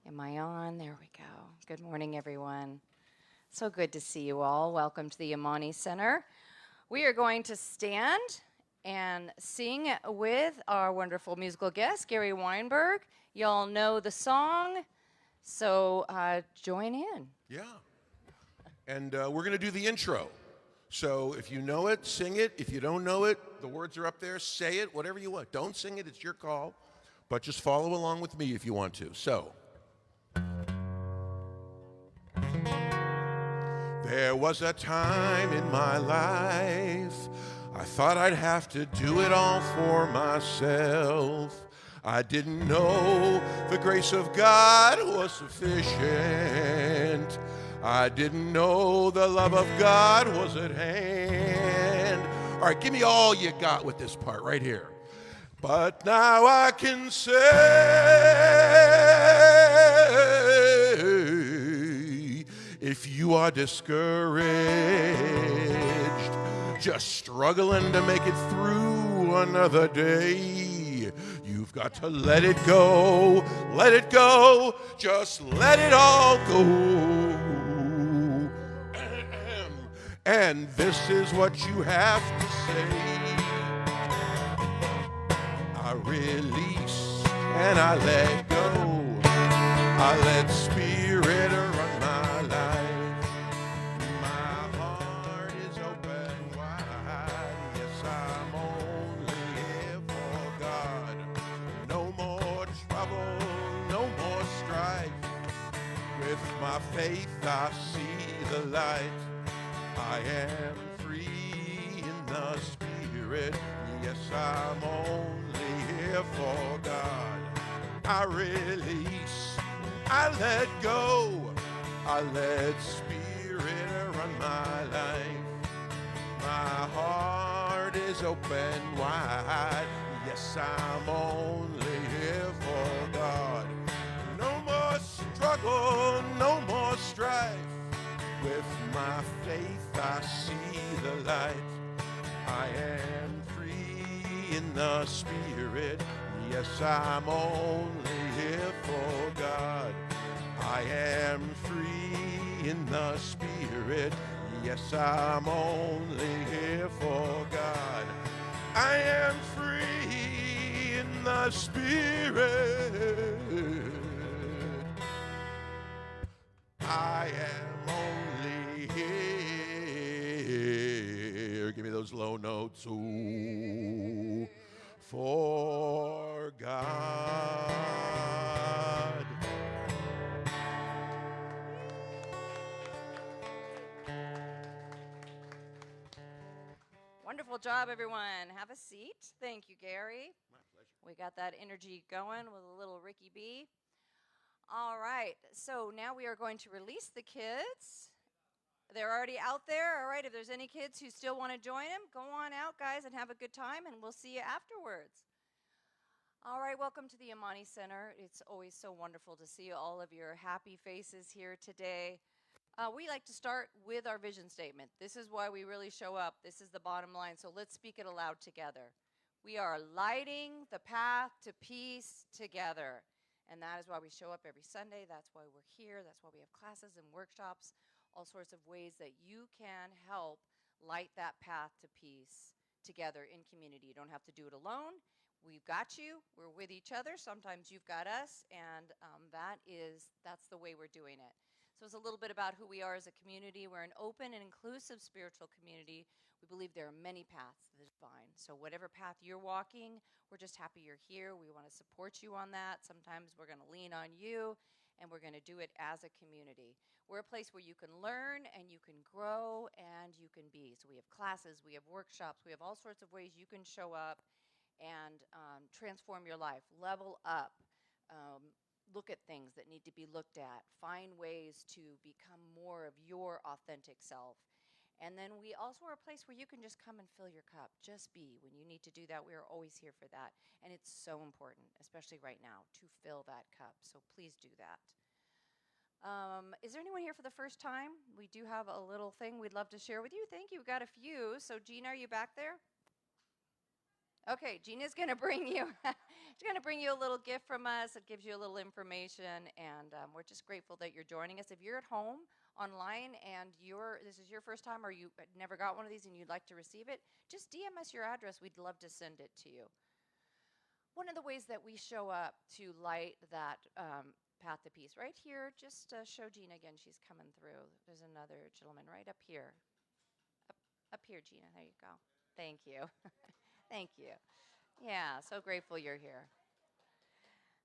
Am I on? There we go. Good morning, everyone. So good to see you all. Welcome to the Amani Center. We are going to stand and sing with our wonderful musical guest, Gary Weinberg. Y'all know the song, so join in. Yeah. And we're going to do the intro. So if you know it, sing it. If you don't know it, the words are up there. Say it, whatever you want. Don't sing it, it's your call. But just follow along with me if you want to. So. There was a time in my life I thought I'd have to do it all for myself. I didn't know the grace of God was sufficient. I didn't know the love of God was at hand. All right, give me all you got with this part right here. But now I can say, if you are discouraged, just struggling to make it through another day, you've got to let it go, just let it all go. And this is what you have to say. I release and I let go. I let spirit run my life. My heart is open wide. Yes, I'm only here for God. No more trouble, no more strife. With my faith I see the light. I am free in the spirit. Yes, I'm only here for God. I release, I let go, I let spirit run my life. My heart is open wide. Yes, I'm only here for God. No more struggle, no more strife. With my faith I see the light. I am free in the spirit. Yes, I'm only here for God. I am free in the spirit. Yes, I'm only here for God. I am free in the spirit. I am only here. Give me those low notes. Ooh, for God. Wonderful job, everyone. Have a seat. Thank you, Gary. My pleasure. We got that energy going with a little Ricky B. All right, so now we are going to release the kids. They're already out there. All right, if there's any kids who still want to join them, go on out, guys, and have a good time, and we'll see you afterwards. All right, welcome to the Amani Center. It's always so wonderful to see all of your happy faces here today. We like to start with our vision statement. This is why we really show up. This is the bottom line, so let's speak it aloud together. We are lighting the path to peace together. And that is why we show up every Sunday. That's why we're here. That's why we have classes and workshops, all sorts of ways that you can help light that path to peace together in community. You don't have to do it alone. We've got you. We're with each other. Sometimes you've got us, and that's the way we're doing it. So it's a little bit about who we are as a community. We're an open and inclusive spiritual community. We believe there are many paths to the divine. So whatever path you're walking, we're just happy you're here. We want to support you on that. Sometimes we're going to lean on you, and we're going to do it as a community. We're a place where you can learn, and you can grow, and you can be. So we have classes, we have workshops, we have all sorts of ways you can show up and transform your life, level up, look at things that need to be looked at, find ways to become more of your authentic self. And then we also are a place where you can just come and fill your cup. Just be. When you need to do that, we are always here for that. And it's so important, especially right now, to fill that cup. So please do that. Is there anyone here for the first time? We do have a little thing we'd love to share with you. Thank you. We've got a few. So Gina, are you back there? Okay, Gina's going to bring you. She's going to bring you a little gift from us. It gives you a little information, and we're just grateful that you're joining us. If you're at home online and this is your first time, or you never got one of these and you'd like to receive it, just DM us your address. We'd love to send it to you. One of the ways that we show up to light that path to peace, right here, just show Gina again. She's coming through. There's another gentleman right up here. Up here, Gina. There you go. Thank you. Thank you. Yeah, so grateful you're here.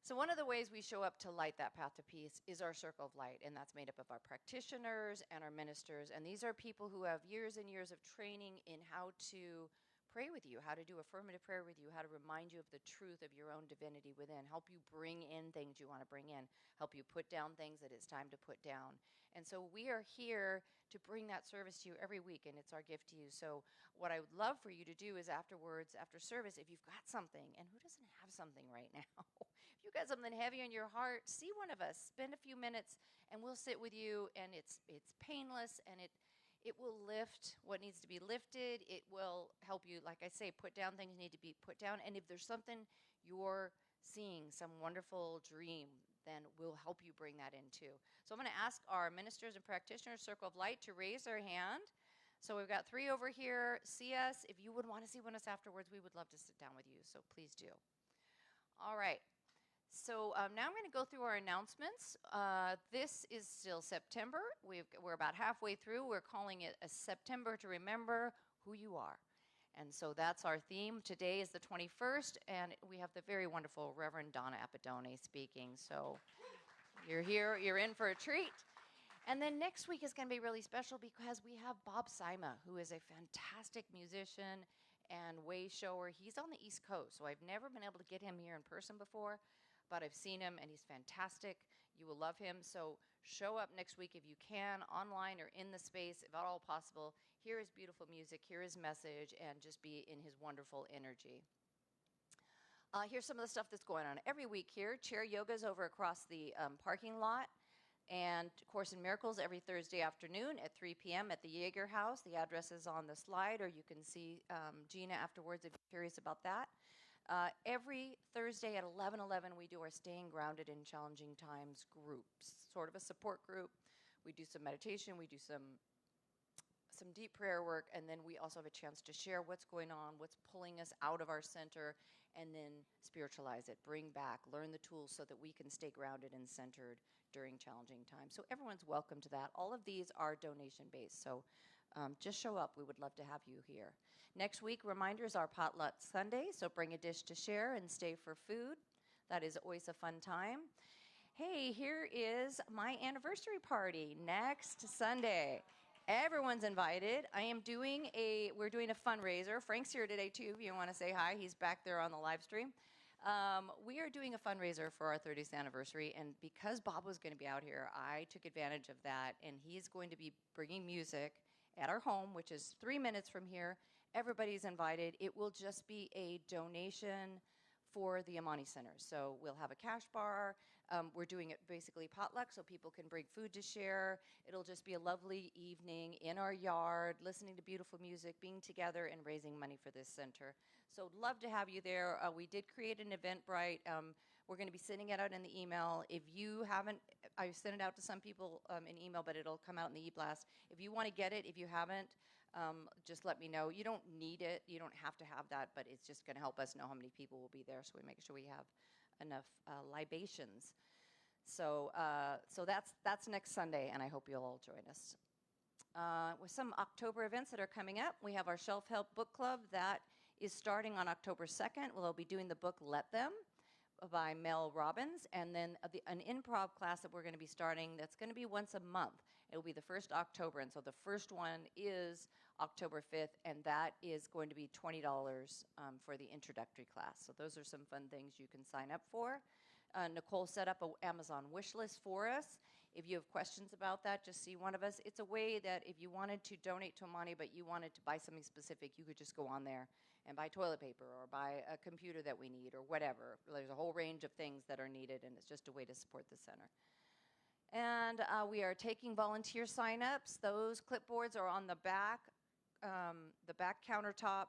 So one of the ways we show up to light that path to peace is our circle of light, and that's made up of our practitioners and our ministers. And these are people who have years and years of training in how to pray with you, how to do affirmative prayer with you, how to remind you of the truth of your own divinity within, help you bring in things you want to bring in, help you put down things that it's time to put down. And so we are here to bring that service to you every week, and it's our gift to you. So what I would love for you to do is afterwards, after service, if you've got something, and who doesn't have something right now? If you've got something heavy on your heart, see one of us, spend a few minutes, and we'll sit with you, and it's painless, and it will lift what needs to be lifted. It will help you, like I say, put down things need to be put down. And if there's something you're seeing, some wonderful dream, then we'll help you bring that in too. So I'm going to ask our ministers and practitioners, Circle of Light, to raise their hand. So we've got 3 over here. See us. If you would want to see one of us afterwards, we would love to sit down with you. So please do. All right. So now I'm going to go through our announcements. This is still September. We're about halfway through. We're calling it a September to remember who you are. And so that's our theme. Today is the 21st, and we have the very wonderful Reverend Donna Appadone speaking. So you're here, you're in for a treat. And then next week is going to be really special because we have Bob Sima, who is a fantastic musician and way shower. He's on the East Coast, so I've never been able to get him here in person before, but I've seen him, and he's fantastic. You will love him. So show up next week if you can, online or in the space, if at all possible. Hear his beautiful music, hear his message, and just be in his wonderful energy. Here's some of the stuff that's going on every week here. Chair yoga is over across the parking lot. And Course in Miracles every Thursday afternoon at 3 p.m. at the Jaeger House. The address is on the slide, or you can see Gina afterwards if you're curious about that. Every Thursday at 11:11, we do our Staying Grounded in Challenging Times groups, sort of a support group. We do some meditation, we do some deep prayer work, and then we also have a chance to share what's going on, what's pulling us out of our center, and then spiritualize it, bring back, learn the tools so that we can stay grounded and centered during challenging times. So everyone's welcome to that. All of these are donation-based, so just show up. We would love to have you here. Next week, reminders, our potluck Sunday, so bring a dish to share and stay for food. That is always a fun time. Hey, here is my anniversary party next Sunday. Everyone's invited. We're doing a fundraiser. Frank's here today too, if you want to say hi. He's back there on the live stream. We are doing a fundraiser for our 30th anniversary, and because Bob was going to be out here, I took advantage of that, and he's going to be bringing music at our home, which is 3 minutes from here. Everybody's invited. It will just be a donation for the Amani Center. So we'll have a cash bar. We're doing it basically potluck so people can bring food to share. It'll just be a lovely evening in our yard, listening to beautiful music, being together, and raising money for this center. So love to have you there. We did create an Eventbrite. We're going to be sending it out in the email. If you haven't, I sent it out to some people in email, but it'll come out in the e-blast. If you want to get it, if you haven't, just let me know. You don't need it. You don't have to have that, but it's just going to help us know how many people will be there, so we make sure we have enough libations. So that's next Sunday, and I hope you'll all join us. With some October events that are coming up, we have our Shelf Help Book Club that is starting on October 2nd. We'll be doing the book Let Them by Mel Robbins, and then an improv class that we're going to be starting that's going to be once a month. It will be the first October, and so the first one is October 5th, and that is going to be $20 for the introductory class. So those are some fun things you can sign up for. Nicole set up an Amazon wish list for us. If you have questions about that, just see one of us. It's a way that if you wanted to donate to Amani, but you wanted to buy something specific, you could just go on there and buy toilet paper or buy a computer that we need or whatever. There's a whole range of things that are needed, and it's just a way to support the center. And we are taking volunteer sign-ups. Those clipboards are on the back countertop.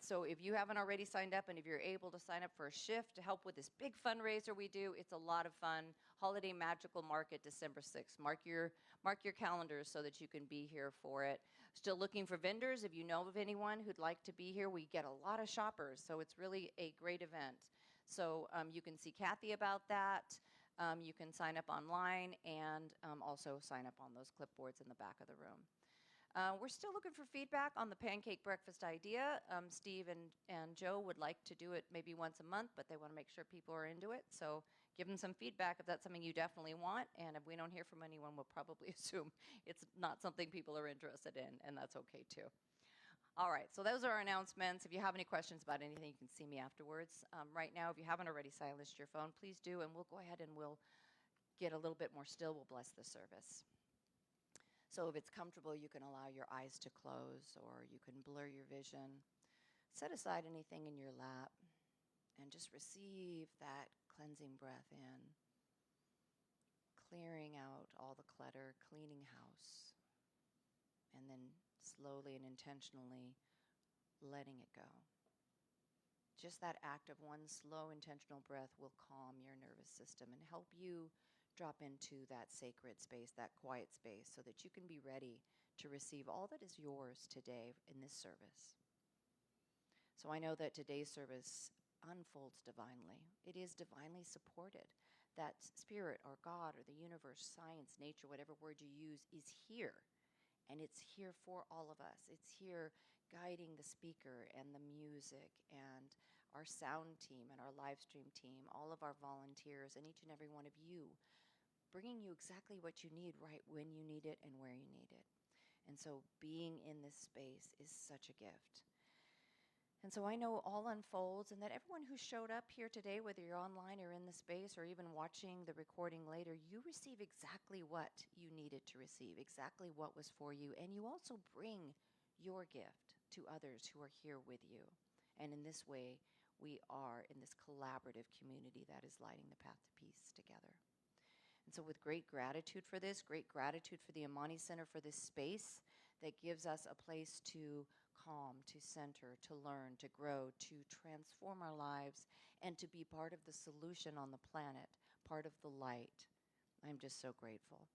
So if you haven't already signed up, and if you're able to sign up for a shift to help with this big fundraiser we do, it's a lot of fun. Holiday Magical Market, December 6th. Mark your calendars so that you can be here for it. Still looking for vendors. If you know of anyone who'd like to be here, we get a lot of shoppers, so it's really a great event. So you can see Kathy about that. You can sign up online and also sign up on those clipboards in the back of the room. We're still looking for feedback on the pancake breakfast idea. Steve and Joe would like to do it maybe once a month, but they want to make sure people are into it. So give them some feedback if that's something you definitely want. And if we don't hear from anyone, we'll probably assume it's not something people are interested in, and that's okay too. All right, so those are our announcements. If you have any questions about anything, you can see me afterwards. Right now, if you haven't already silenced your phone, please do, and we'll go ahead and we'll get a little bit more still. We'll bless the service. So if it's comfortable, you can allow your eyes to close, or you can blur your vision. Set aside anything in your lap and just receive that cleansing breath in, clearing out all the clutter, cleaning house, and then slowly and intentionally letting it go. Just that act of one slow, intentional breath will calm your nervous system and help you drop into that sacred space, that quiet space, so that you can be ready to receive all that is yours today in this service. So I know that today's service unfolds divinely. It is divinely supported. That spirit or God or the universe, science, nature, whatever word you use, is here. And it's here for all of us. It's here guiding the speaker and the music and our sound team and our live stream team, all of our volunteers and each and every one of you, bringing you exactly what you need right when you need it and where you need it. And so being in this space is such a gift. And so I know all unfolds, and that everyone who showed up here today, whether you're online or in the space or even watching the recording later, you receive exactly what you needed to receive, exactly what was for you, and you also bring your gift to others who are here with you. And in this way, we are in this collaborative community that is lighting the path to peace together. And so with great gratitude for this, great gratitude for the Amani Center for this space that gives us a place to calm, to center, to learn, to grow, to transform our lives, and to be part of the solution on the planet, part of the light. I'm just so grateful.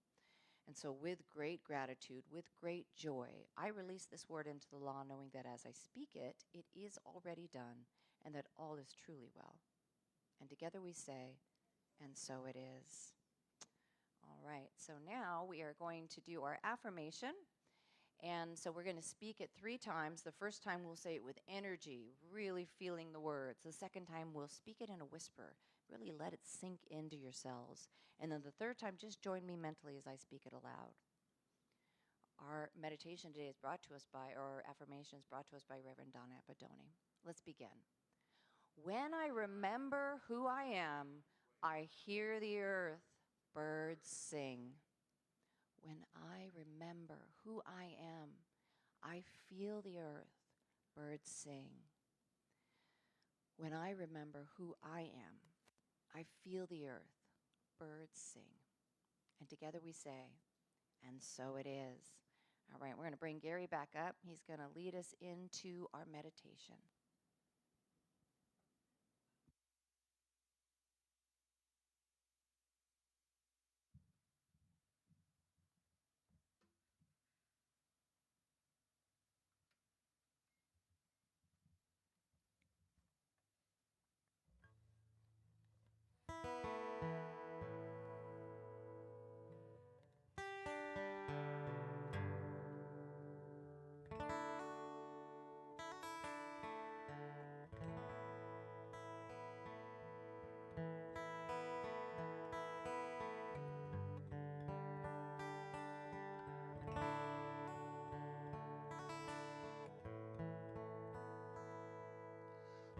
And so with great gratitude, with great joy, I release this word into the law, knowing that as I speak it, it is already done, and that all is truly well. And together we say, and so it is. All right, so now we are going to do our affirmation. And so we're going to speak it 3 times. The first time we'll say it with energy, really feeling the words. The second time we'll speak it in a whisper, really let it sink into yourselves. And then the third time, just join me mentally as I speak it aloud. Our meditation today is brought to us by, or our affirmation is brought to us by Reverend Donna Apadoni. Let's begin. When I remember who I am, I hear the earth, birds sing. When I remember who I am, I feel the earth, birds sing. When I remember who I am, I feel the earth, birds sing. And together we say, and so it is. All right, we're going to bring Gary back up. He's going to lead us into our meditation.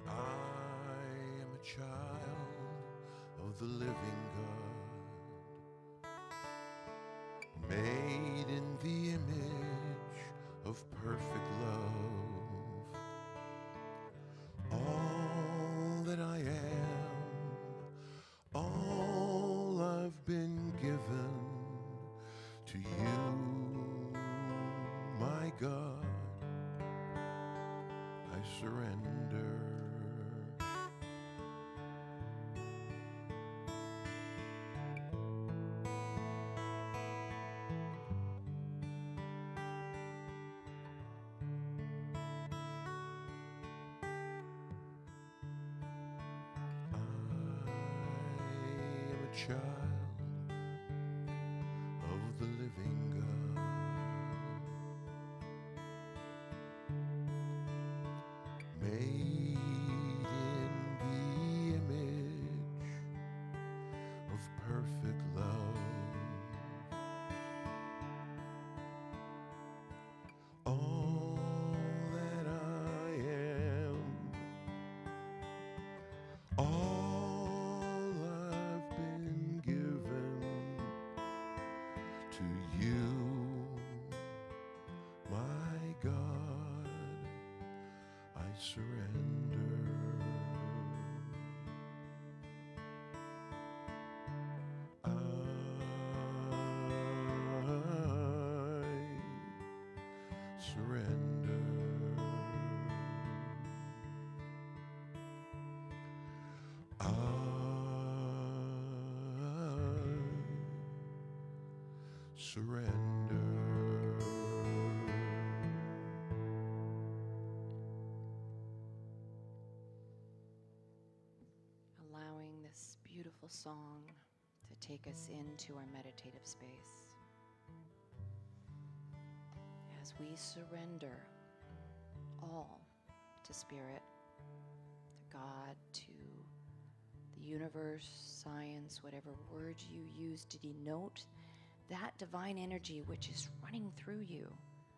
I am a child of the living God, made in the image of perfect love. All that I am, all I've been given to you, my God. I child of the living God, made in the image of perfect love. All that I am, all I've been given to you, my God, I surrender. I surrender. I surrender. Allowing this beautiful song to take us into our meditative space. As we surrender all to Spirit, to God, to the universe, science, whatever word you use to denote that divine energy which is running through you,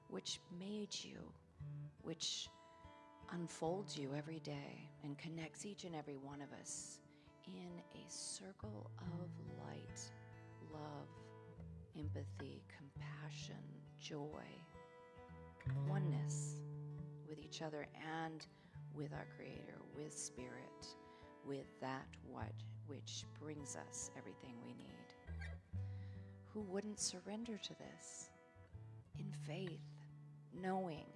which made you, which unfolds you every day and connects each and every one of us in a circle of light, love, empathy, compassion, joy, oneness with each other and with our Creator, with Spirit, with that which brings us everything we need. Who wouldn't surrender to this in faith, knowing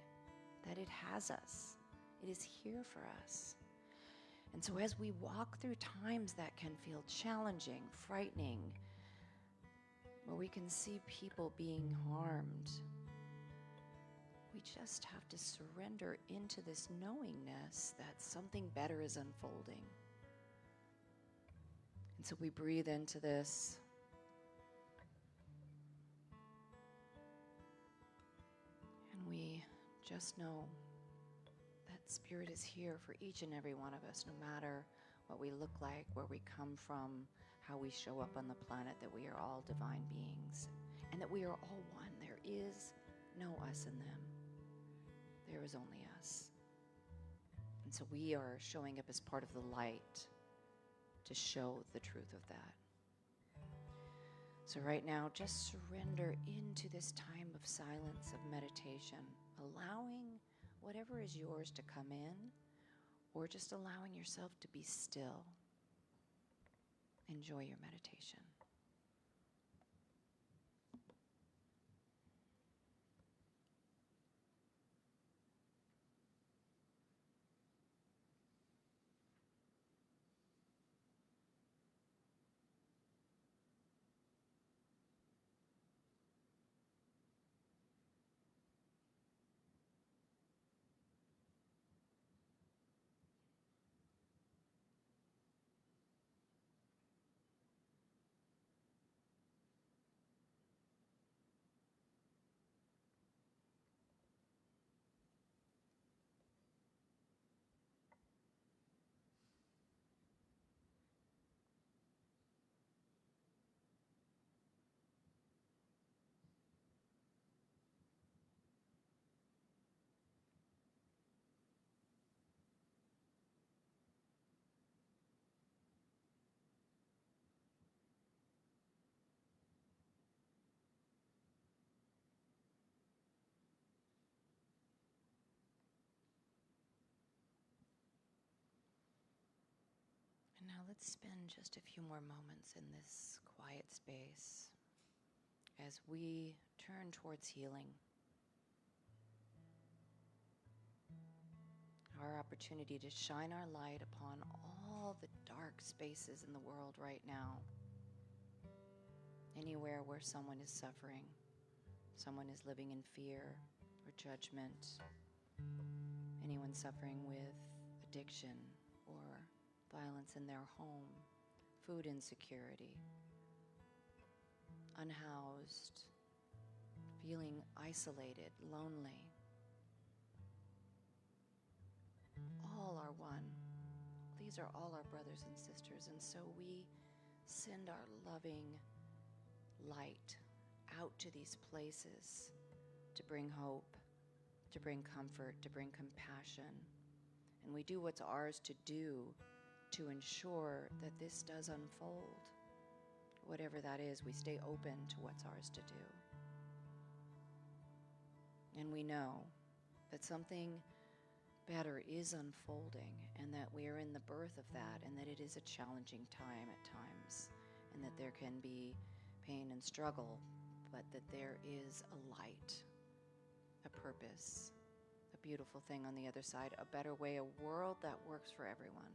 that it has us, it is here for us? And so as we walk through times that can feel challenging, frightening, where we can see people being harmed, we just have to surrender into this knowingness that something better is unfolding. And so we breathe into this. And we just know that Spirit is here for each and every one of us, no matter what we look like, where we come from, how we show up on the planet, that we are all divine beings and that we are all one. There is no us and them. There is only us. And so we are showing up as part of the light to show the truth of that. So right now, just surrender into this time of silence, of meditation, allowing whatever is yours to come in, or just allowing yourself to be still. Enjoy your meditation. And now let's spend just a few more moments in this quiet space as we turn towards healing. Our opportunity to shine our light upon all the dark spaces in the world right now. Anywhere where someone is suffering, someone is living in fear or judgment, anyone suffering with addiction or violence in their home, food insecurity, unhoused, feeling isolated, lonely. All are one. These are all our brothers and sisters, and so we send our loving light out to these places to bring hope, to bring comfort, to bring compassion. And we do what's ours to do to ensure that this does unfold. Whatever that is, we stay open to what's ours to do. And we know that something better is unfolding, and that we are in the birth of that, and that it is a challenging time at times, and that there can be pain and struggle, but that there is a light, a purpose, a beautiful thing on the other side, a better way, a world that works for everyone.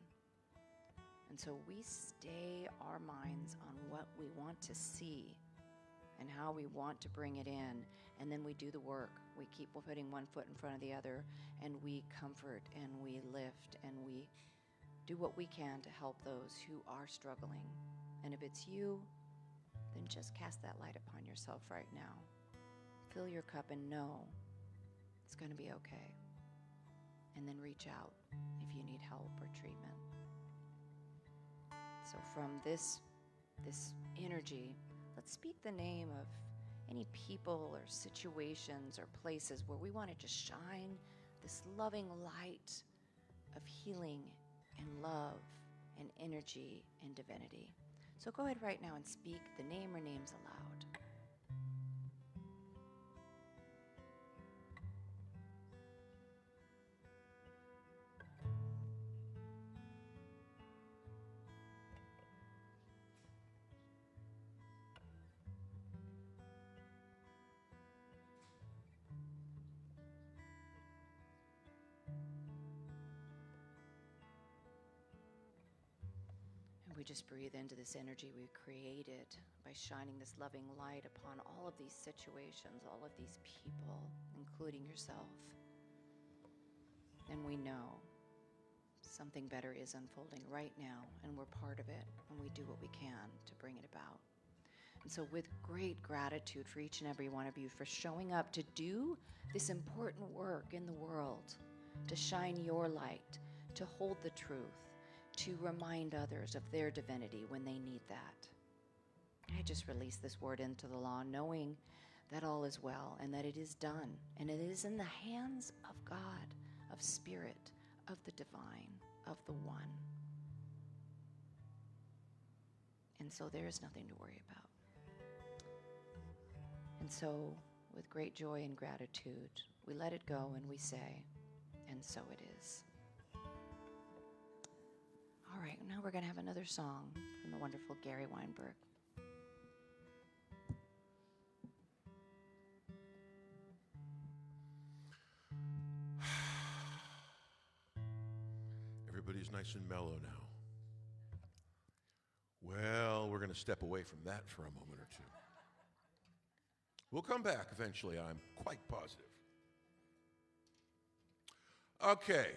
And so we stay our minds on what we want to see and how we want to bring it in, and then we do the work. We keep putting one foot in front of the other, and we comfort and we lift and we do what we can to help those who are struggling. And if it's you, then just cast that light upon yourself right now. Fill your cup and know it's going to be okay. And then reach out if you need help or treatment. So from this energy, let's speak the name of any people or situations or places where we want to just shine this loving light of healing and love and energy and divinity. So go ahead right now and speak the name or names aloud. We just breathe into this energy we created by shining this loving light upon all of these situations, all of these people, including yourself. And we know something better is unfolding right now, and we're part of it, and we do what we can to bring it about. And so with great gratitude for each and every one of you for showing up to do this important work in the world, to shine your light, to hold the truth, to remind others of their divinity when they need that. I just release this word into the law, knowing that all is well and that it is done, and it is in the hands of God, of Spirit, of the divine, of the one. And so there is nothing to worry about. And so with great joy and gratitude, we let it go and we say, and so it is. All right, now we're going to have another song from the wonderful Gary Weinberg. Everybody's nice and mellow now. Well, we're going to step away from that for a moment or two. We'll come back eventually, I'm quite positive. Okay.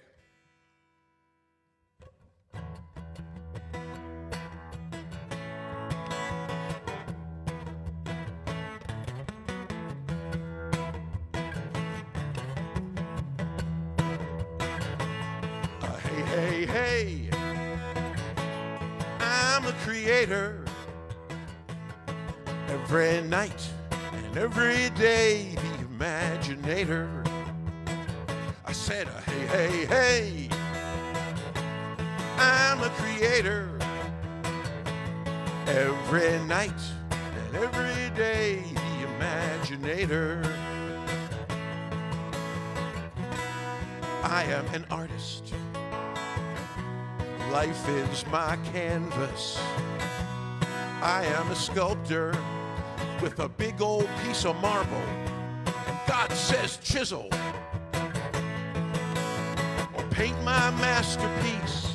Hey, hey, I'm a creator. Every night and every day, the imaginator. I said, hey, hey, hey, I'm a creator. Every night and every day, the imaginator. I am an artist. Life is my canvas. I am a sculptor with a big old piece of marble. And God says chisel or paint my masterpiece.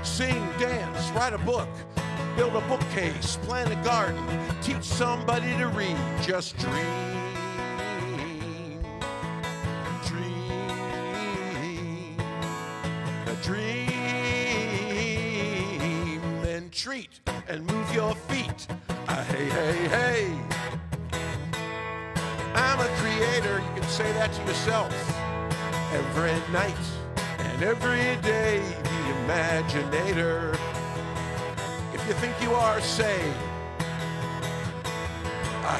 Sing, dance, write a book, build a bookcase, plant a garden, teach somebody to read. Just dream. Dream, then treat and move your feet. Hey, hey, hey. I'm a creator, you can say that to yourself. Every night and every day, the imaginator. If you think you are, say,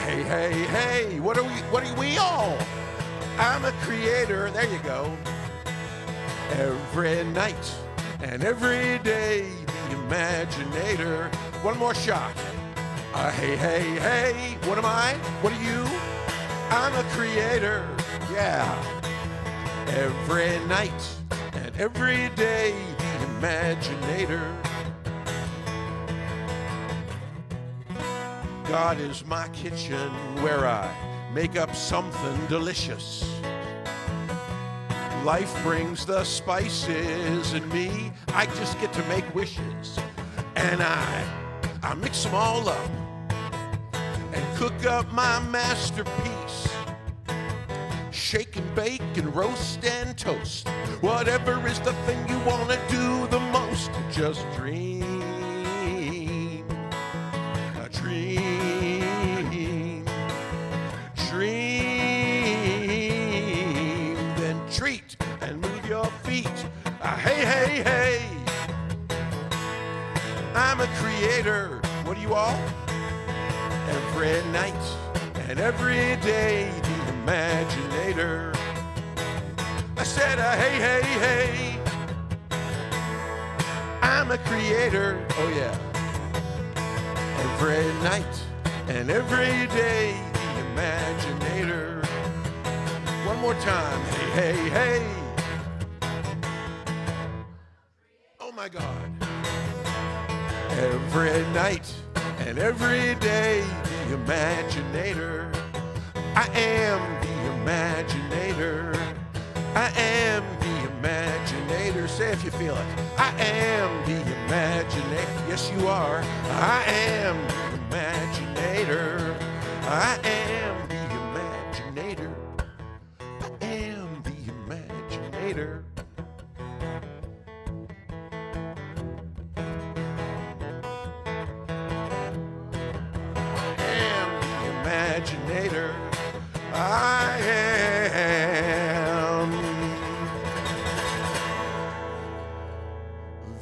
hey, hey, hey, what are we all? I'm a creator, there you go. Every night and every day, the imaginator. One more shot. Hey, hey, hey, what am I? What are you? I'm a creator, yeah. Every night and every day, the imaginator. God is my kitchen where I make up something delicious. Life brings the spices and me, I just get to make wishes. And I mix them all up and cook up my masterpiece. Shake and bake and roast and toast. Whatever is the thing you want to do the most. Just dream. A dream. Dream. Then treat and move your feet. Hey, hey, hey. I'm a creator. What are you all? Every night and every day, the imaginator. I said, hey, hey, hey. I'm a creator, oh yeah. Every night and every day, the imaginator. One more time, hey, hey, hey. Oh my God. Every night and every day, the imaginator. I am the imaginator. I am the imaginator. Say if you feel it. I am the imaginator. Yes, you are. I am the imaginator. I am the imaginator. I am the imaginator. Imaginator. I am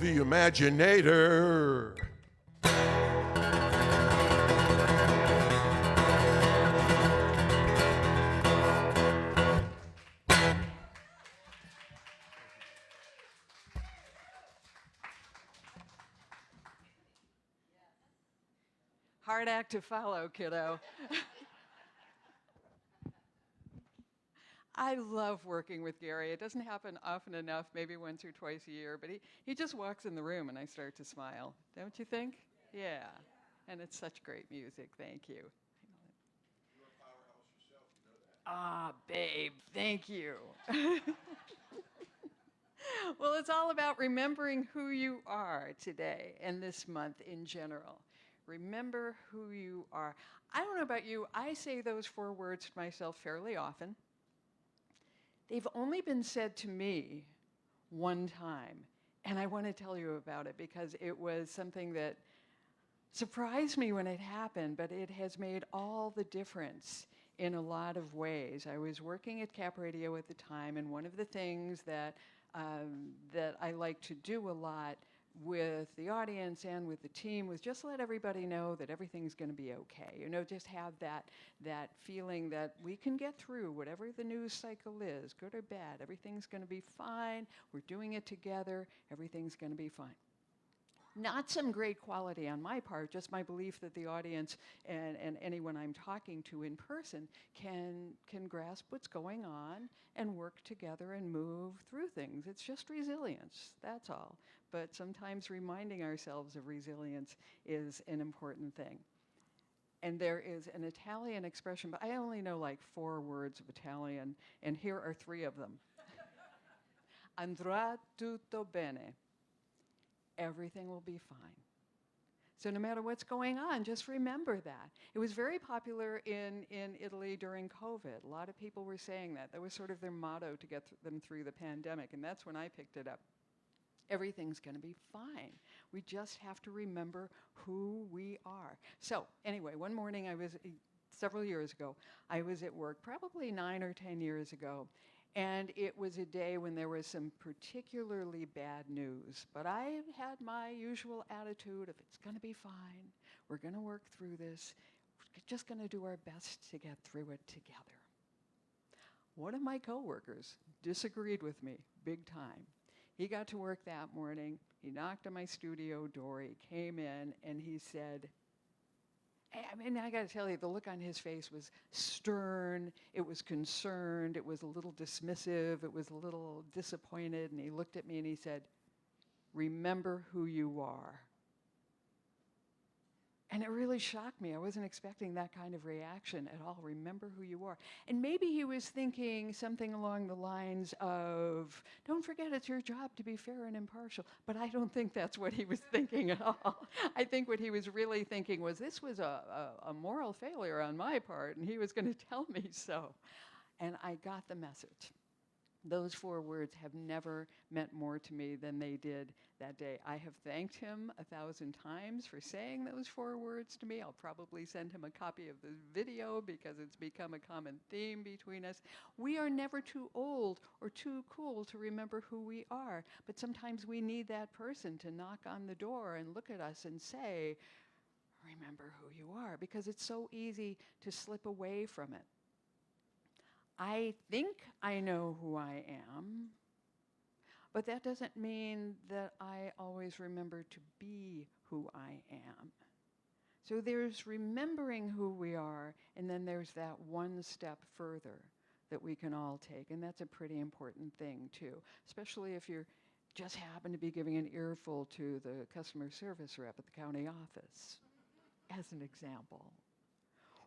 the imaginator. Hard act to follow, kiddo. I love working with Gary. It doesn't happen often enough, maybe once or twice a year, but he just walks in the room and I start to smile. Don't you think? Yeah. And it's such great music. Thank you. You're a powerhouse yourself, you know that. Ah, babe, thank you. Well, it's all about remembering who you are today and this month in general. Remember who you are. I don't know about you, I say those 4 words to myself fairly often. They've only been said to me one time, and I want to tell you about it because it was something that surprised me when it happened, but it has made all the difference in a lot of ways. I was working at Cap Radio at the time, and one of the things that I like to do a lot with the audience and with the team was just let everybody know that everything's going to be okay. You know, just have that feeling that we can get through whatever the news cycle is, good or bad. Everything's going to be fine. We're doing it together. Everything's going to be fine. Not some great quality on my part, just my belief that the audience and anyone I'm talking to in person can grasp what's going on and work together and move through things. It's just resilience, that's all. But sometimes reminding ourselves of resilience is an important thing. And there is an Italian expression, but I only know like 4 words of Italian, and here are 3 of them. Andrà tutto bene. Everything will be fine. So no matter what's going on, just remember that. It was very popular in Italy during COVID. A lot of people were saying that. That was sort of their motto to get them through the pandemic, and that's when I picked it up. Everything's going to be fine. We just have to remember who we are. So anyway, one morning several years ago, I was at work, probably 9 or 10 years ago, and it was a day when there was some particularly bad news. But I had my usual attitude of, it's going to be fine. We're going to work through this. We're just going to do our best to get through it together. One of my coworkers disagreed with me big time. He got to work that morning. He knocked on my studio door. He came in and he said, I mean, I got to tell you, the look on his face was stern. It was concerned. It was a little dismissive. It was a little disappointed. And he looked at me and he said, "Remember who you are." And it really shocked me. I wasn't expecting that kind of reaction at all. Remember who you are. And maybe he was thinking something along the lines of, don't forget it's your job to be fair and impartial. But I don't think that's what he was thinking at all. I think what he was really thinking was this was a moral failure on my part, and he was going to tell me so. And I got the message. Those 4 words have never meant more to me than they did that day. I have thanked him 1,000 times for saying those 4 words to me. I'll probably send him a copy of the video because it's become a common theme between us. We are never too old or too cool to remember who we are, but sometimes we need that person to knock on the door and look at us and say, remember who you are, because it's so easy to slip away from it. I think I know who I am, but that doesn't mean that I always remember to be who I am. So there's remembering who we are, and then there's that one step further that we can all take, and that's a pretty important thing too, especially if you're just happen to be giving an earful to the customer service rep at the county office, as an example.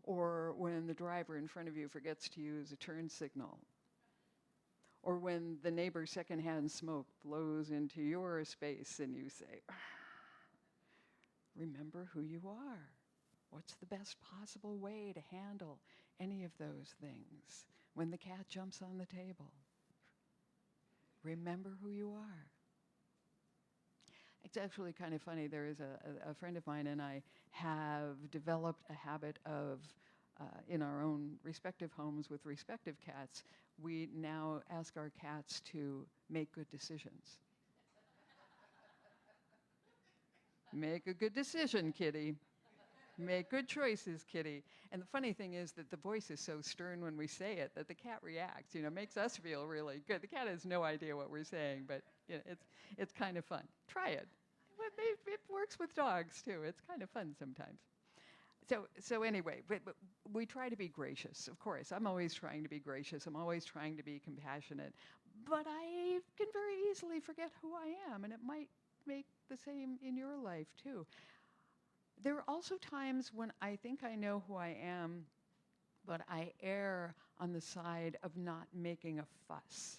Or when the driver in front of you forgets to use a turn signal. Or when the neighbor's secondhand smoke blows into your space and you say, remember who you are. What's the best possible way to handle any of those things? When the cat jumps on the table, remember who you are. It's actually kind of funny. There is a friend of mine and I have developed a habit of, in our own respective homes with respective cats, we now ask our cats to make good decisions. Make a good decision, kitty. Make good choices, kitty. And the funny thing is that the voice is so stern when we say it that the cat reacts, makes us feel really good. The cat has no idea what we're saying, but it's kind of fun. Try it. It works with dogs, too. It's kind of fun sometimes. So anyway, but we try to be gracious, of course. I'm always trying to be gracious. I'm always trying to be compassionate. But I can very easily forget who I am, and it might make the same in your life, too. There are also times when I think I know who I am, but I err on the side of not making a fuss.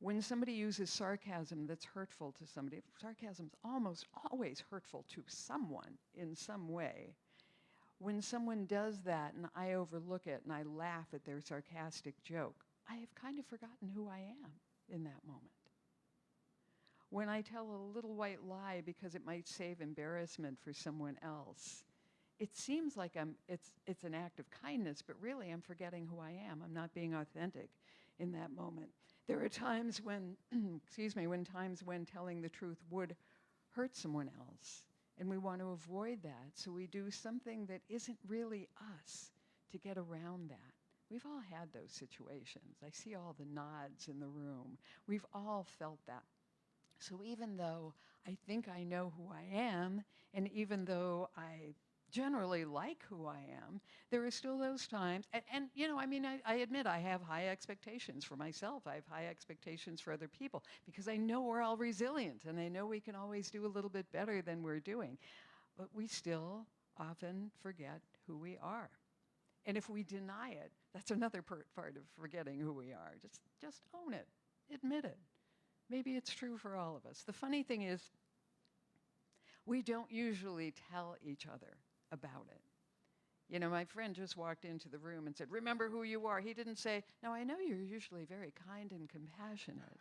When somebody uses sarcasm that's hurtful to somebody, sarcasm's almost always hurtful to someone in some way. When someone does that and I overlook it and I laugh at their sarcastic joke, I have kind of forgotten who I am in that moment. When I tell a little white lie because it might save embarrassment for someone else, it seems like it's an act of kindness, but really I'm forgetting who I am. I'm not being authentic in that moment. There are times when, when telling the truth would hurt someone else, and we want to avoid that, so we do something that isn't really us to get around that. We've all had those situations. I see all the nods in the room. We've all felt that. So even though I think I know who I am, and even though I generally like who I am, there are still those times, I admit I have high expectations for myself. I have high expectations for other people because I know we're all resilient and I know we can always do a little bit better than we're doing. But we still often forget who we are. And if we deny it, that's another part of forgetting who we are. Just own it, admit it. Maybe it's true for all of us. The funny thing is, we don't usually tell each other about it. My friend just walked into the room and said, remember who you are. He didn't say, now I know you're usually very kind and compassionate.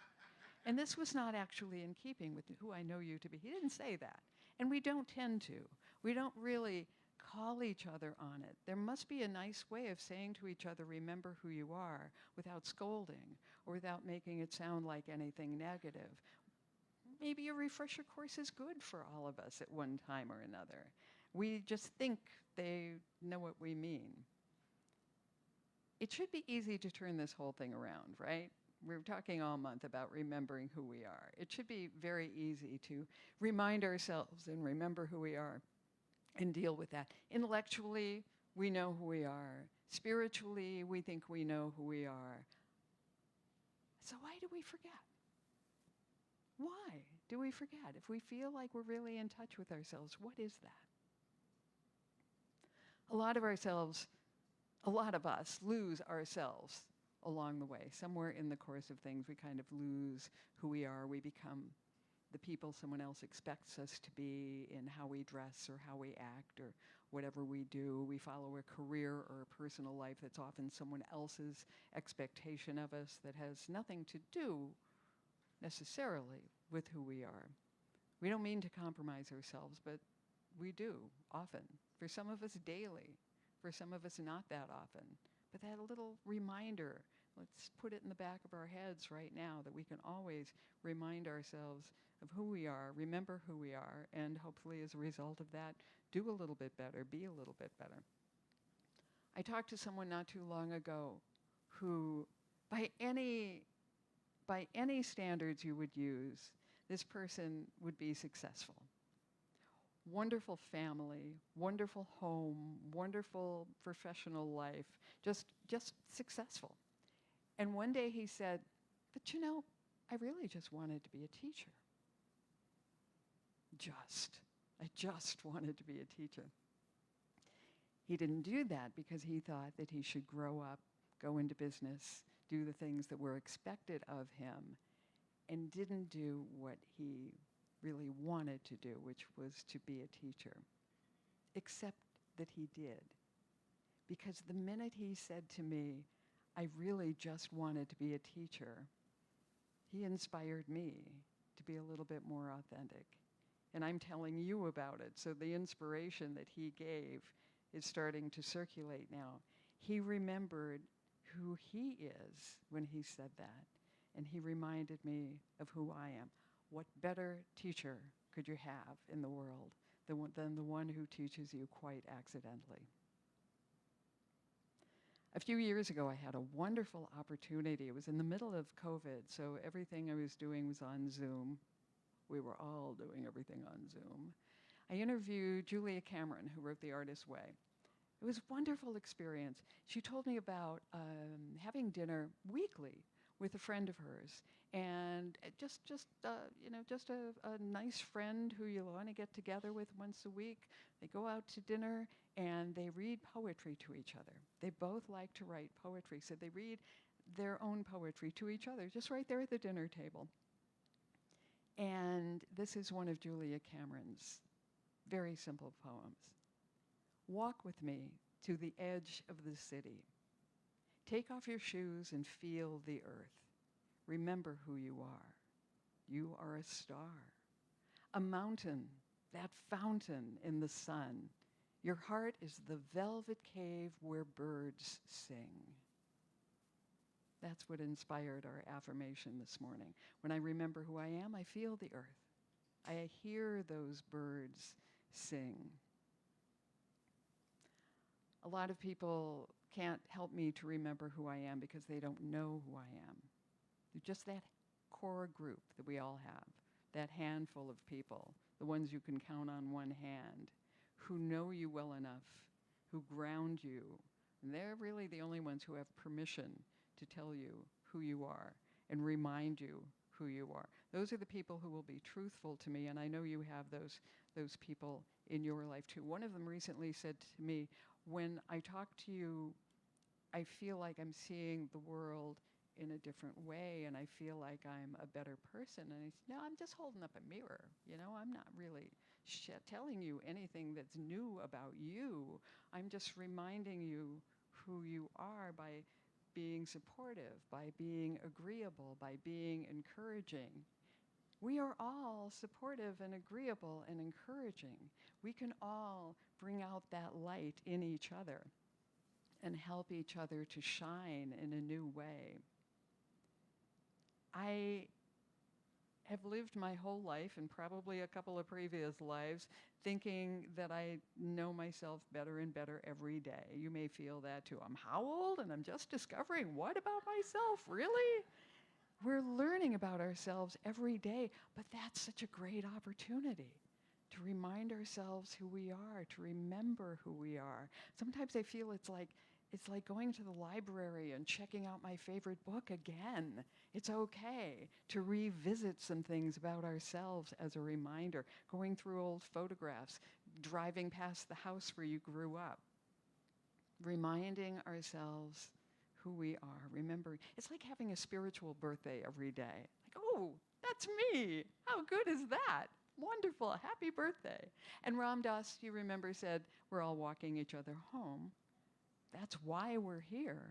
And this was not actually in keeping with who I know you to be. He didn't say that. And we don't tend to. We don't really call each other on it. There must be a nice way of saying to each other, remember who you are, without scolding or without making it sound like anything negative. Maybe a refresher course is good for all of us at one time or another. We just think they know what we mean. It should be easy to turn this whole thing around, right? We're talking all month about remembering who we are. It should be very easy to remind ourselves and remember who we are and deal with that. Intellectually, we know who we are. Spiritually, we think we know who we are. So why do we forget? Why do we forget? If we feel like we're really in touch with ourselves, what is that? A lot of us lose ourselves along the way. Somewhere in the course of things, we kind of lose who we are. We become the people someone else expects us to be in how we dress or how we act or whatever we do. We follow a career or a personal life that's often someone else's expectation of us that has nothing to do necessarily with who we are. We don't mean to compromise ourselves, but we do often. For some of us daily, for some of us not that often. But that little reminder, let's put it in the back of our heads right now that we can always remind ourselves of who we are, remember who we are, and hopefully as a result of that, do a little bit better, be a little bit better. I talked to someone not too long ago who, by any standards you would use, this person would be successful. Wonderful family, wonderful home, wonderful professional life, just successful. And one day he said, but you know, I really just wanted to be a teacher. I just wanted to be a teacher. He didn't do that because he thought that he should grow up, go into business, do the things that were expected of him, and didn't do what he really wanted to do, which was to be a teacher. Except that he did. Because the minute he said to me, I really just wanted to be a teacher, he inspired me to be a little bit more authentic. And I'm telling you about it, so the inspiration that he gave is starting to circulate now. He remembered who he is when he said that, and he reminded me of who I am. What better teacher could you have in the world than the one who teaches you quite accidentally? A few years ago, I had a wonderful opportunity. It was in the middle of COVID, so everything I was doing was on Zoom. We were all doing everything on Zoom. I interviewed Julia Cameron, who wrote The Artist's Way. It was a wonderful experience. She told me about having dinner weekly with a friend of hers, and just a nice friend who you want to get together with once a week. They go out to dinner and they read poetry to each other. They both like to write poetry, so they read their own poetry to each other, just right there at the dinner table. And this is one of Julia Cameron's very simple poems. Walk with me to the edge of the city. Take off your shoes and feel the earth. Remember who you are. You are a star, a mountain, that fountain in the sun. Your heart is the velvet cave where birds sing. That's what inspired our affirmation this morning. When I remember who I am, I feel the earth. I hear those birds sing. A lot of people can't help me to remember who I am because they don't know who I am. Just that core group that we all have, that handful of people, the ones you can count on one hand, who know you well enough, who ground you. And they're really the only ones who have permission to tell you who you are and remind you who you are. Those are the people who will be truthful to me, and I know you have those people in your life too. One of them recently said to me, when I talk to you, I feel like I'm seeing the world in a different way, and I feel like I'm a better person. And he said, no, I'm just holding up a mirror. You know, I'm not really telling you anything that's new about you. I'm just reminding you who you are by being supportive, by being agreeable, by being encouraging. We are all supportive and agreeable and encouraging. We can all bring out that light in each other and help each other to shine in a new way. I have lived my whole life, and probably a couple of previous lives, thinking that I know myself better and better every day. You may feel that too. I'm how old? And I'm just discovering what about myself? Really? We're learning about ourselves every day, but that's such a great opportunity to remind ourselves who we are, to remember who we are. Sometimes I feel it's like going to the library and checking out my favorite book again. It's okay to revisit some things about ourselves as a reminder, going through old photographs, driving past the house where you grew up, reminding ourselves who we are, remembering. It's like having a spiritual birthday every day. Like, oh, that's me. How good is that? Wonderful. Happy birthday. And Ram Dass, you remember, said, we're all walking each other home. That's why we're here.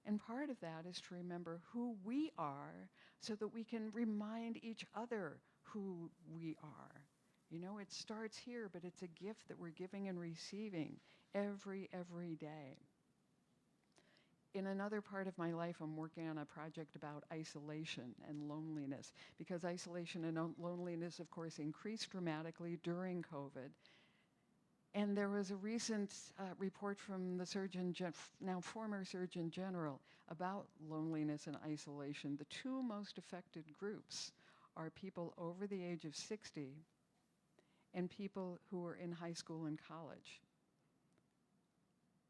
And part of that is to remember who we are so that we can remind each other who we are. You know, it starts here, but it's a gift that we're giving and receiving every day. In another part of my life, I'm working on a project about isolation and loneliness, because isolation and loneliness, of course, increased dramatically during COVID. And there was a recent report from the now former Surgeon General, about loneliness and isolation. The two most affected groups are people over the age of 60 and people who are in high school and college.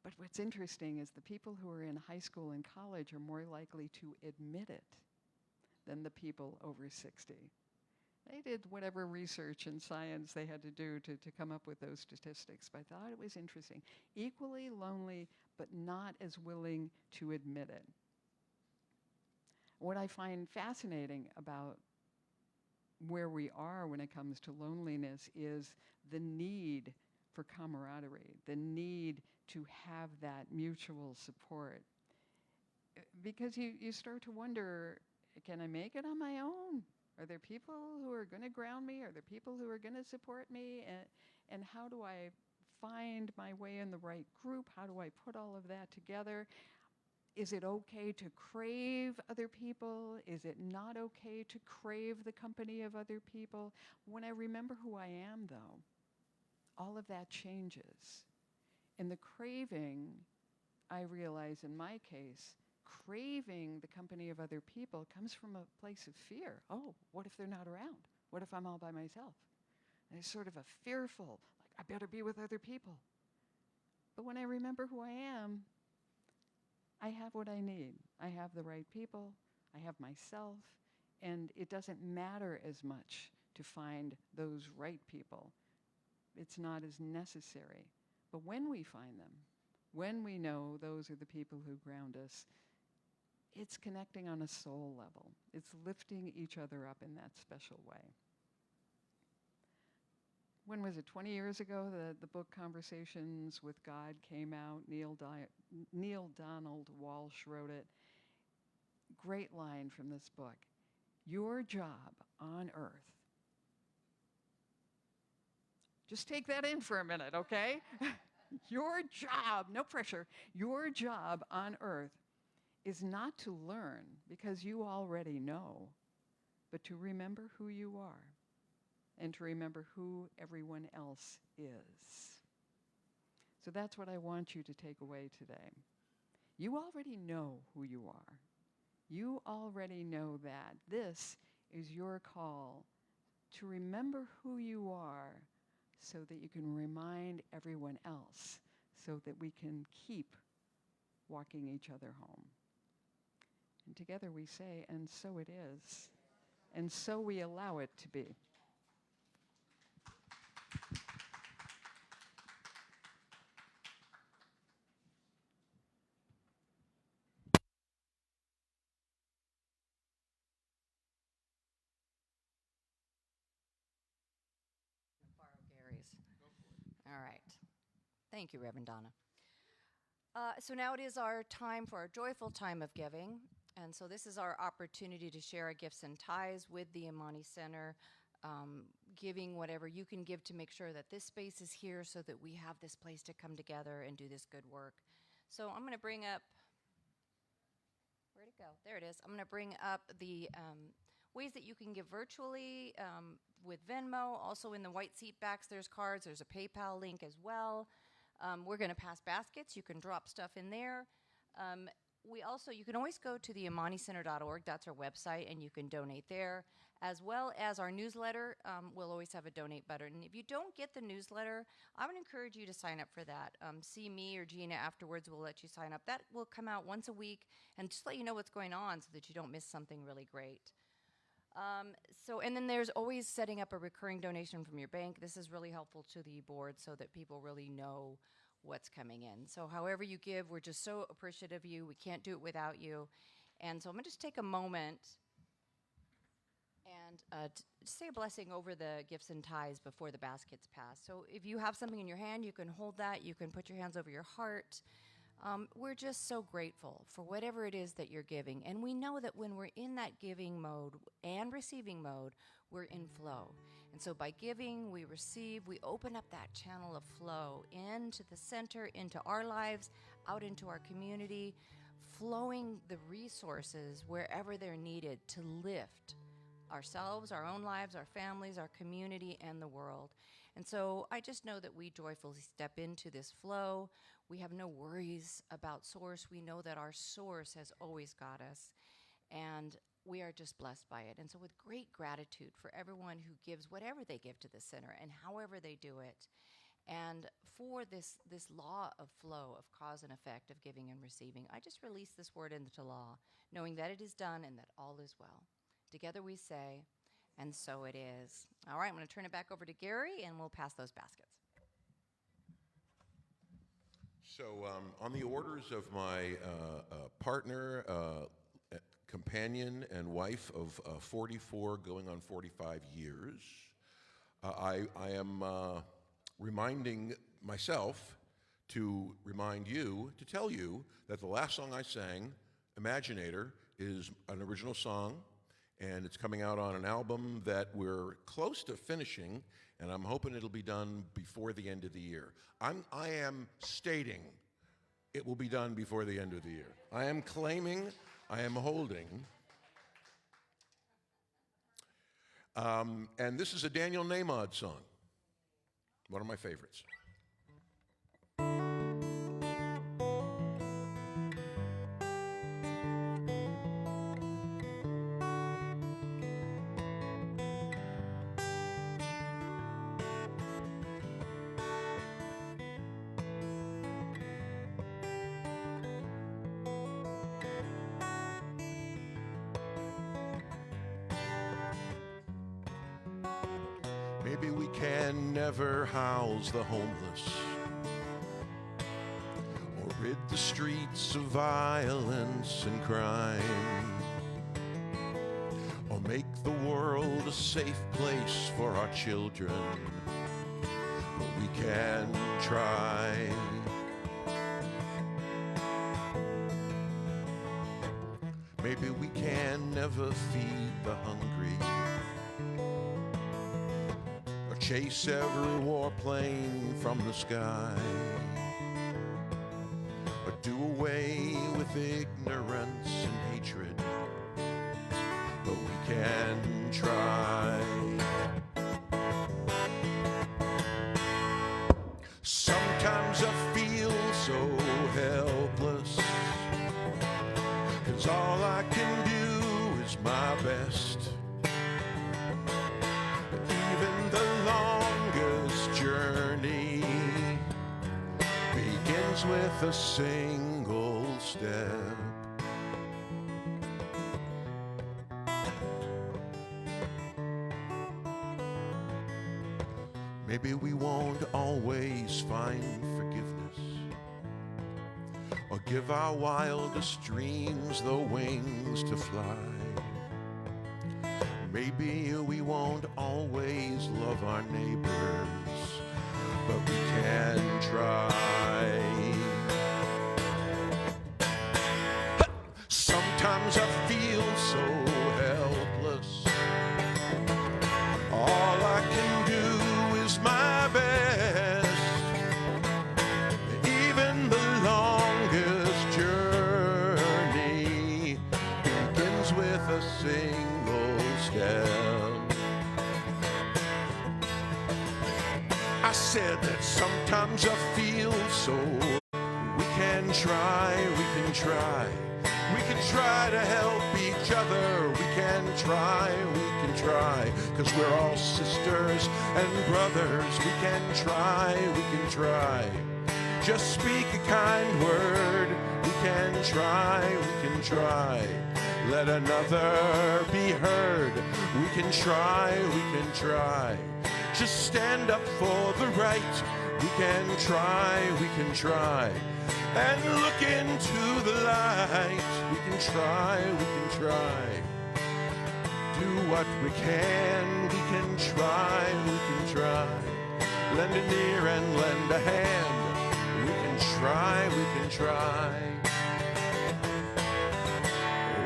But what's interesting is the people who are in high school and college are more likely to admit it than the people over 60. They did whatever research and science they had to do to come up with those statistics, but I thought it was interesting. Equally lonely, but not as willing to admit it. What I find fascinating about where we are when it comes to loneliness is the need for camaraderie, the need to have that mutual support. Because you start to wonder, can I make it on my own? Are there people who are going to ground me? Are there people who are going to support me? And how do I find my way in the right group? How do I put all of that together? Is it okay to crave other people? Is it not okay to crave the company of other people? When I remember who I am, though, all of that changes. And the craving, I realize in my case, craving the company of other people comes from a place of fear. Oh, what if they're not around? What if I'm all by myself? And it's sort of a fearful, like, I better be with other people. But when I remember who I am, I have what I need. I have the right people. I have myself. And it doesn't matter as much to find those right people. It's not as necessary. But when we find them, when we know those are the people who ground us, it's connecting on a soul level. It's lifting each other up in that special way. When was it, 20 years ago, the book Conversations with God came out? Neil Donald Walsh wrote it. Great line from this book. Your job on earth. Just take that in for a minute, okay? Your job, no pressure, your job on earth is not to learn, because you already know, but to remember who you are and to remember who everyone else is. So that's what I want you to take away today. You already know who you are. You already know that. This is your call to remember who you are so that you can remind everyone else, so that we can keep walking each other home. And together we say, and so it is. And so we allow it to be. Borrow Gary's. All right. Thank you, Reverend Donna. So now it is our time for our joyful time of giving. And so this is our opportunity to share our gifts and tithes with the Amani Center, giving whatever you can give to make sure that this space is here so that we have this place to come together and do this good work. So I'm going to bring up, where'd it go? There it is. I'm going to bring up the ways that you can give virtually with Venmo. Also in the white seat backs, there's cards. There's a PayPal link as well. We're going to pass baskets. You can drop stuff in there. You can always go to the AmaniCenter.org. That's our website, and you can donate there. As well as our newsletter, we'll always have a donate button. And if you don't get the newsletter, I would encourage you to sign up for that. See me or Gina afterwards. We'll let you sign up. That will come out once a week and just let you know what's going on so that you don't miss something really great. And then there's always setting up a recurring donation from your bank. This is really helpful to the board so that people really know what's coming in. So however you give, we're just so appreciative of you. We can't do it without you. And so I'm going to just take a moment and say a blessing over the gifts and tithes before the baskets pass. So if you have something in your hand, you can hold that. You can put your hands over your heart. We're just so grateful for whatever it is that you're giving. And we know that when we're in that giving mode and receiving mode, we're in flow. And so by giving, we receive, we open up that channel of flow into the center, into our lives, out into our community, flowing the resources wherever they're needed to lift ourselves, our own lives, our families, our community, and the world. And so I just know that we joyfully step into this flow. We have no worries about source. We know that our source has always got us, and we are just blessed by it. And so with great gratitude for everyone who gives whatever they give to the center and however they do it, and for this law of flow, of cause and effect, of giving and receiving, I just release this word into law, knowing that it is done and that all is well. Together we say, and so it is. All right, I'm going to turn it back over to Gary, and we'll pass those baskets. So on the orders of my partner, companion, and wife of 44 going on 45 years, I am reminding myself to remind you, to tell you that the last song I sang, Imaginator, is an original song, and it's coming out on an album that we're close to finishing, and I'm hoping it'll be done before the end of the year. I am stating it will be done before the end of the year. I am claiming, I am holding. And this is a Daniel Nahmod song, one of my favorites. Maybe we can never house the homeless or rid the streets of violence and crime or make the world a safe place for our children, but we can try. Maybe we can never feed the hungry, chase every warplane from the sky, or do away with ignorance and hatred, but we can try. Sometimes I feel so helpless, 'cause all I can do is my best. Even the longest journey begins with a single step. Maybe we won't always find forgiveness or give our wildest dreams the wings to fly. Maybe we won't always love our neighbors, but we can try. I said that sometimes I feel so. We can try, we can try. We can try to help each other. We can try, 'cause we're all sisters and brothers. We can try, we can try. Just speak a kind word. We can try, we can try. Let another be heard. We can try, we can try. Just stand up for the right. We can try, we can try. And look into the light. We can try, we can try. Do what we can try, we can try. Lend an ear and lend a hand. We can try, we can try.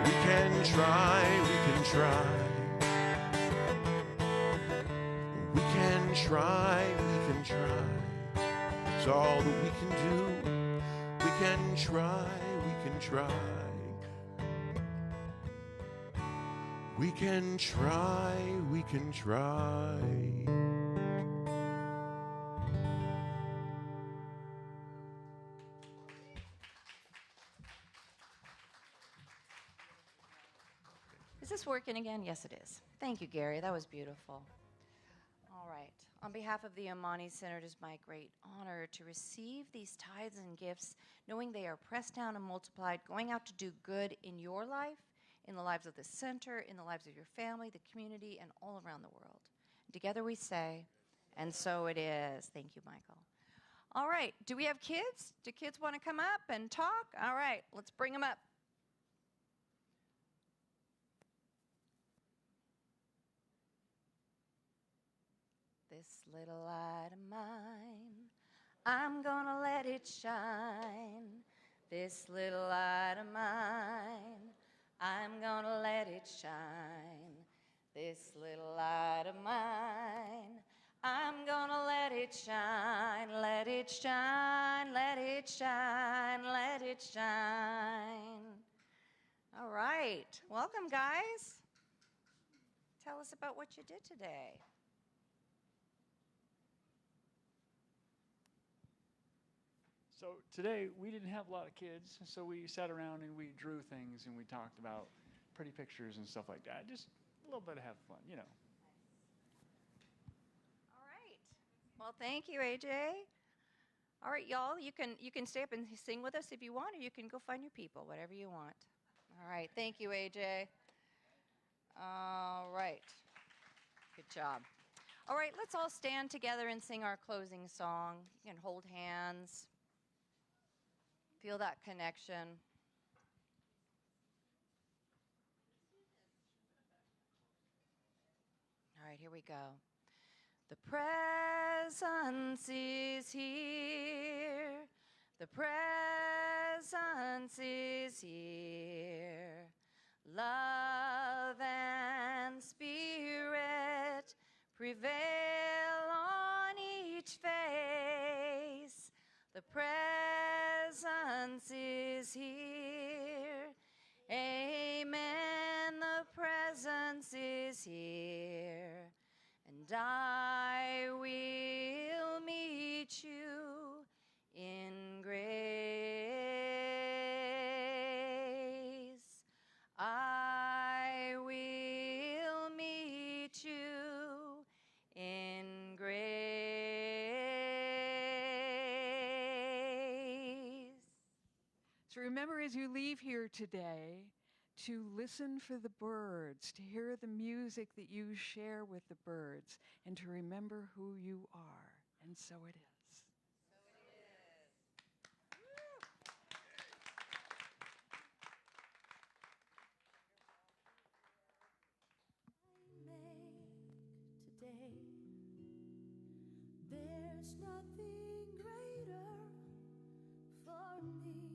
We can try, we can try. We can try, we can try. It's all that we can do. We can try, we can try. We can try, we can try. Is this working again? Yes, it is. Thank you, Gary. That was beautiful. All right. On behalf of the Amani Center, it is my great honor to receive these tithes and gifts, knowing they are pressed down and multiplied, going out to do good in your life, in the lives of the center, in the lives of your family, the community, and all around the world. Together we say, and so it is. Thank you, Michael. All right. Do we have kids? Do kids want to come up and talk? All right. Let's bring them up. This little light of mine, I'm gonna let it shine. This little light of mine, I'm gonna let it shine. This little light of mine, I'm gonna let it shine. Let it shine, let it shine, let it shine. All right, welcome guys. Tell us about what you did today. So today we didn't have a lot of kids, so we sat around and we drew things and we talked about pretty pictures and stuff like that. Just a little bit of have fun, you know. All right. Well, thank you, AJ. All right, y'all, you can stay up and sing with us if you want, or you can go find your people, whatever you want. All right, thank you, AJ. All right. Good job. All right, let's all stand together and sing our closing song. You can hold hands. Feel that connection. All right, here we go. The presence is here. The presence is here. Love and spirit prevail on each face. The presence is here. Amen. The presence is here. And I will meet you in grace. I will meet you in grace. So remember as you leave here today to listen for the birds, to hear the music that you share with the birds, and to remember who you are. And so it is. Today, there's nothing greater for me.